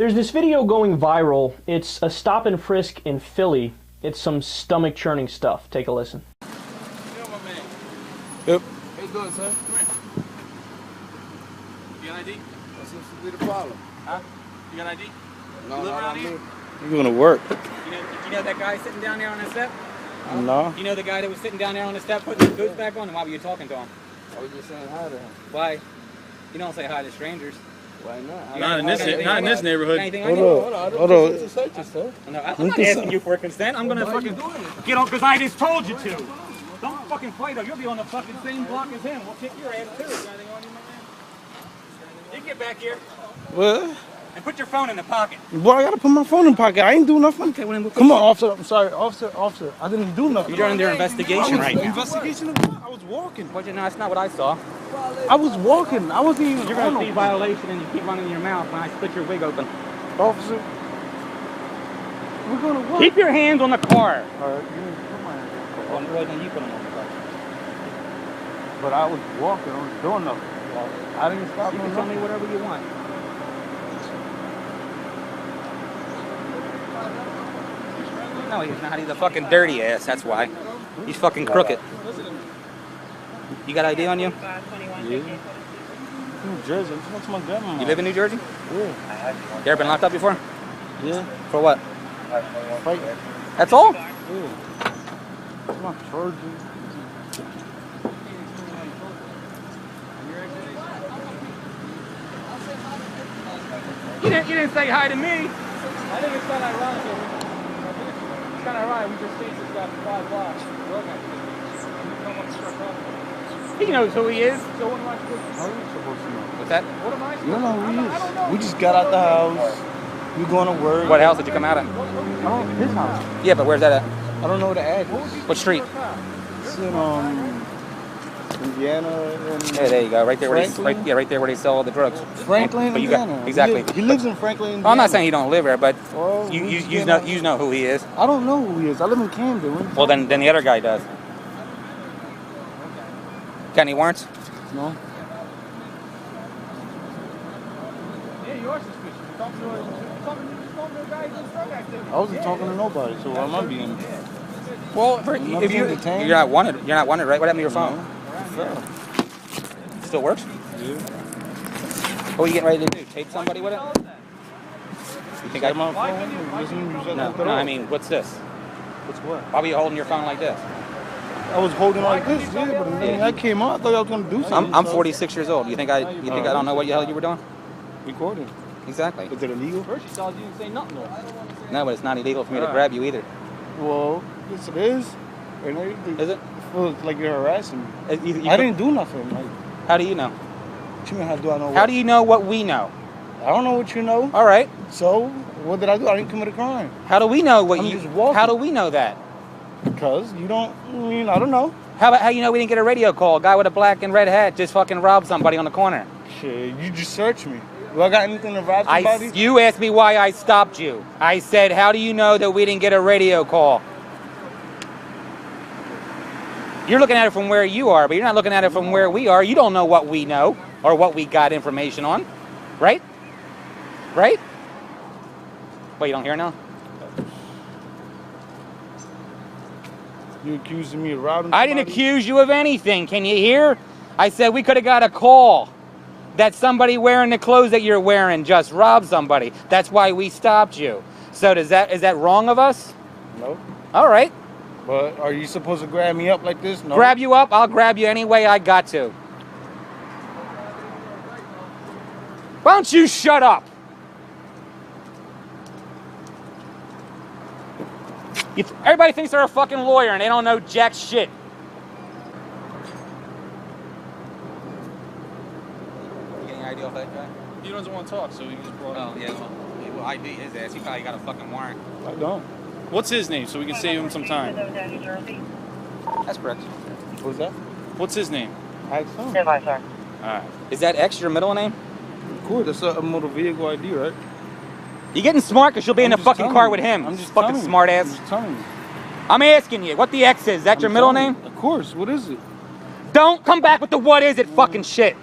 There's this video going viral. It's a stop and frisk in Philly. It's some stomach churning stuff. Take a listen. Yep. How you doing, sir? Come here. You got an ID? That seems to be the problem. Huh? You got an ID? No, you live around here? You're going to work. You know that guy sitting down there on the step? No. You know the guy that was sitting down there on the step putting his boots back on? And why were you talking to him? I was just saying hi to him. Why? You don't say hi to strangers. Why not? Not in this neighborhood. Hold on. It's a search, sir. No, I'm not asking you for consent. I'm gonna fucking get on because I just told you to. Don't fucking fight or you'll be on the fucking same block as him. We'll kick your ass too. You get back here What? and put your phone in the pocket. Boy, I got to put my phone in the pocket. I ain't do nothing. Okay, well then we'll Come on, officer. I'm sorry. Officer. I didn't do nothing. You're under investigation right now. Investigation of what? I was walking. But you know, that's not what I saw. I was walking. I wasn't even. You're gonna see violation and you keep running your mouth when I split your wig open. Officer. We're going to work. Keep your hands on the car. All right. You put my hands on the car. Well, then you put them on the car. But I was walking. I was doing nothing. I didn't stop. You can tell me whatever you want. No, he's not. He's a fucking dirty ass. That's why. He's fucking crooked. You got ID on you? Yeah. New Jersey. What's my gun? You live in New Jersey? Yeah. You ever been locked up before? Yeah. For what? Fight. That's all? Yeah. It's not charging. You didn't say hi to me. I think it's kind of ironic. It's kind of ironic. We just chased this guy for 5 blocks. He knows who he is. So what am I supposed to do? How are you supposed to know? What's that? You What am I supposed don't know who he I don't know. is. We just got out the house. We going to work. What house did you come out of? His house. Yeah, but where's that at? I don't know the address. What street? It's in Indiana and Yeah, there you go. Right there where Franklin? right there where they sell all the drugs. Franklin, But you got- Indiana. exactly. He lives in Franklin, Indiana. Well, I'm not saying he don't live there, but Well, you we just you getting know out- who he is. I don't know who he is. I live in Camden. What are you Well, talking then the other guy does. Got any warrants? about? No. Yeah, you are suspicious. Talking to a guy who's drug activity. I wasn't talking to nobody, so I'm not being. Well, Not if being detained. you're not wanted, right? What happened to your phone? No. Still works? Yeah. What are you getting ready to do? Tape somebody with it? You think Got my phone. Listen, you No, I mean, what's this? What's what? Why were you holding your phone like this? I was holding like this, yeah, but when I came out, I thought I was gonna do something. I'm 46 years old. You think I don't know what the hell you were doing? Recording. Exactly. Is it illegal? First you saw you didn't say nothing. No, but it's not illegal for me to grab you either. Well, yes, it is. And Is it? feels like you're harassing me. You I didn't do nothing. Like, How do you know? what you mean, how do I know? How do you know what we know? I don't know what you know. All right. So, what did I do? I didn't commit a crime. How do we know what I'm you? just walking. How do we know that? Because you don't, I don't know. How about how you know we didn't get a radio call? A guy with a black and red hat just fucking robbed somebody on the corner. Shit, you just searched me. Do I got anything to rob somebody? You asked me why I stopped you. I said, how do you know that we didn't get a radio call? You're looking at it from where you are, but you're not looking at it from where we are. You don't know what we know or what we got information on, right? Right? What, you don't hear now? You accusing me of robbing I somebody? didn't accuse you of anything. Can you hear? I said we could have got a call that somebody wearing the clothes that you're wearing just robbed somebody. That's why we stopped you. So is that wrong of us? No. All right. But are you supposed to grab me up like this? No. Grab you up, I'll grab you any way I got to. Why don't you shut up? Everybody thinks they're a fucking lawyer and they don't know jack shit. You getting any idea off that guy? He doesn't want to talk, so he just brought Oh, yeah, well, ID his ass. He probably got a fucking warrant. I don't. What's his name, so we can save him some time? That's correct. What's that? What's his name? Ask him. Stand by, sir. All right. Is that X your middle name? Cool, that's a motor vehicle ID, right? You getting smart because you'll be in I'm the just fucking telling car you. with him. I'm just fucking telling you. smart I'm ass. just telling you. I'm asking you, what the X is? That your I'm middle telling name? you. Of course. What is it? Don't come back with the what is it fucking shit.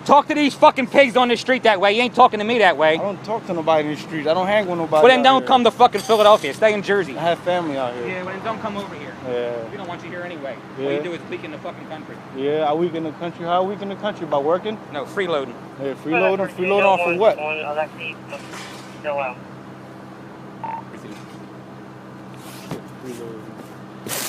Talk to these fucking pigs on the street that way. You ain't talking to me that way. I don't talk to nobody in the street. I don't hang with nobody. Well, then out don't here. come to fucking Philadelphia. Stay in Jersey. I have family out here. Yeah, well, then don't come over here. Yeah. We don't want you here anyway. All Yeah. you do is leak in the fucking country. Yeah, are we in the country? How are we in the country? By working? No, freeloading. Yeah, freeloading? Freeloading off for what? Freeloading.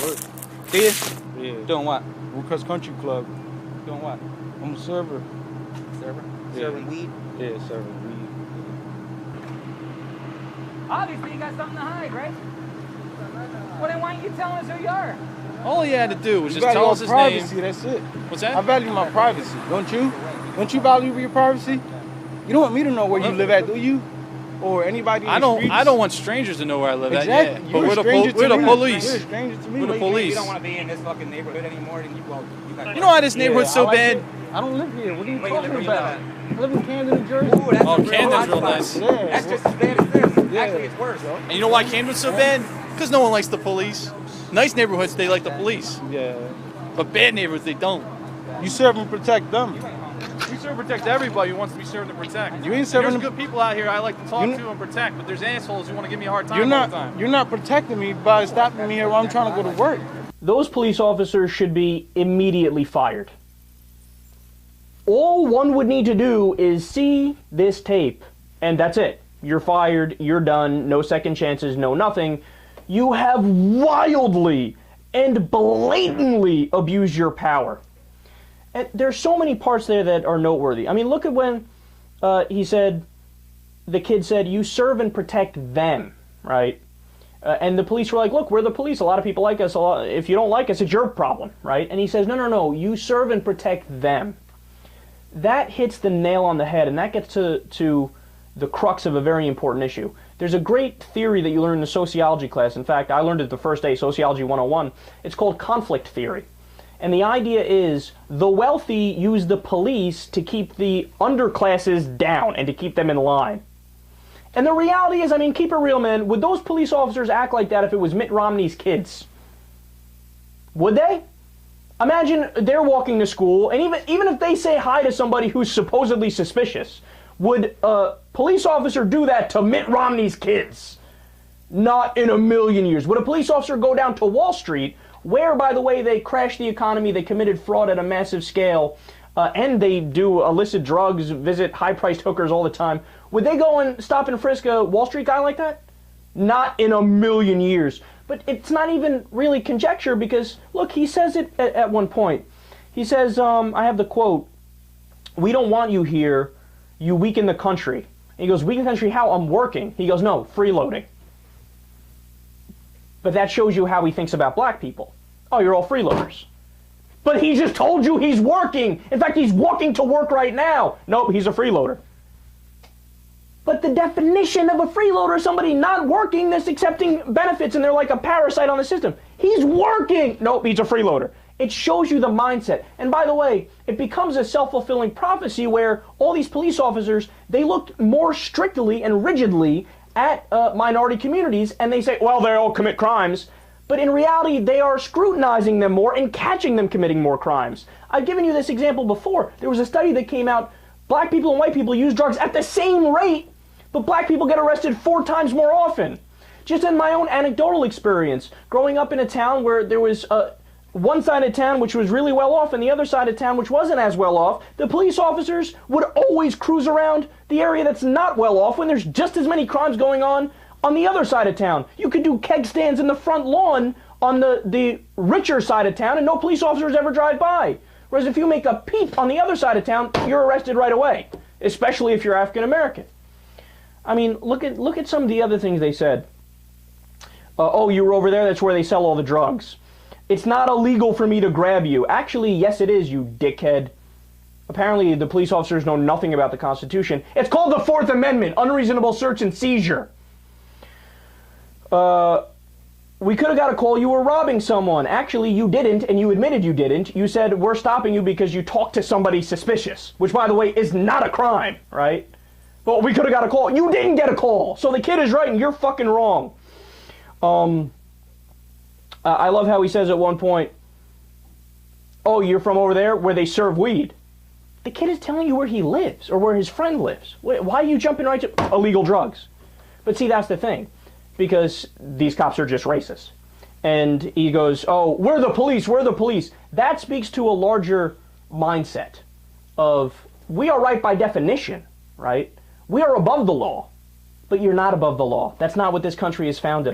Work. Do you? Yeah. Doing what? Woodcrest Country Club. Doing what? I'm a server. Server? Yeah. Serving weed? Yeah, serving Obviously, you got something to hide, right? Well, then why aren't you telling us who you are? All he had to do was weed. just tell us his name. privacy, that's it. What's I that? value my privacy, don't you? Don't you value your privacy? You don't want me to know where you live at, do you? Or anybody in the streets? I don't want strangers to know where I live Exactly. at. Yeah. But You're we're a the, stranger to we're the me. police. You're a stranger to me. We're the Like, police. You don't want to be in this fucking neighborhood anymore, then you won't. You know how this neighborhood's so I like bad? it. I don't live here. What are you Where you live, talking where you about? live I live in Camden, New Jersey. Ooh, that's Oh, a real Camden's hot real spot. nice. Yeah. That's just as bad as this. Yeah. Actually, it's worse. And you know why Camden's so bad? Because no one likes the police. Nice neighborhoods, they like the police. Yeah. But bad neighborhoods, they don't. You serve and protect them. We serve and protect everybody who wants to be served and protect. You ain't serving There's them- good people out here I like to talk You- to and protect, but there's assholes who want to give me a hard time You're all the time. not protecting me by stopping me here while I'm trying to go to work. Those police officers should be immediately fired. All one would need to do is see this tape, and that's it. You're fired, you're done, no second chances, no nothing. You have wildly and blatantly abused your power. And there's so many parts there that are noteworthy. I mean, look at when he said, the kid said, you serve and protect them, right? And the police were like, look, we're the police. A lot of people like us. If you don't like us, it's your problem, right? And he says, no, you serve and protect them. That hits the nail on the head, and that gets to the crux of a very important issue. There's a great theory that you learn in the sociology class. In fact, I learned it the first day, Sociology 101. It's called conflict theory. And the idea is the wealthy use the police to keep the underclasses down and to keep them in line. And the reality is, I mean, keep it real, man. Would those police officers act like that if it was Mitt Romney's kids? Would they? Imagine they're walking to school, and even if they say hi to somebody who's supposedly suspicious, would a police officer do that to Mitt Romney's kids? Not in a million years. Would a police officer go down to Wall Street, where, by the way, they crashed the economy, they committed fraud at a massive scale, and they do illicit drugs, visit high-priced hookers all the time, would they go and stop and frisk a Wall Street guy like that? Not in a million years. But it's not even really conjecture because, look, he says it at one point. He says, I have the quote, "We don't want you here. You weaken the country." And he goes, "Weaken the country how? I'm working." He goes, "No, freeloading." But that shows you how he thinks about black people. Oh, you're all freeloaders. But he just told you he's working. In fact, he's walking to work right now. Nope, he's a freeloader. But the definition of a freeloader is somebody not working that's accepting benefits and they're like a parasite on the system. He's working. Nope, he's a freeloader. It shows you the mindset. And by the way, it becomes a self-fulfilling prophecy where all these police officers, they looked more strictly and rigidly at minority communities and they say, well, they all commit crimes. But in reality, they are scrutinizing them more and catching them committing more crimes. I've given you this example before. There was a study that came out, black people and white people use drugs at the same rate, but black people get arrested 4 times more often. Just in my own anecdotal experience, growing up in a town where there was one side of town which was really well off and the other side of town which wasn't as well off, the police officers would always cruise around the area that's not well off when there's just as many crimes going on the other side of town. You could do keg stands in the front lawn on the richer side of town and no police officers ever drive by. Whereas if you make a peep on the other side of town, you're arrested right away, especially if you're African American. I mean, look at some of the other things they said. Oh, you were over there? That's where they sell all the drugs. It's not illegal for me to grab you. Actually, yes it is, you dickhead. Apparently, the police officers know nothing about the Constitution. It's called the Fourth Amendment, unreasonable search and seizure. We could have got a call you were robbing someone. Actually, you didn't, and you admitted you didn't. You said, we're stopping you because you talked to somebody suspicious, which, by the way, is not a crime, right? Well, we could have got a call. You didn't get a call. So the kid is right and you're fucking wrong. I love how he says at one point, oh, you're from over there where they serve weed. The kid is telling you where he lives or where his friend lives. Why are you jumping right to illegal drugs? But see, that's the thing, because these cops are just racist. And he goes, oh, we're the police, we're the police. That speaks to a larger mindset of we are right by definition, right? We are above the law, but you're not above the law. That's not what this country is founded on.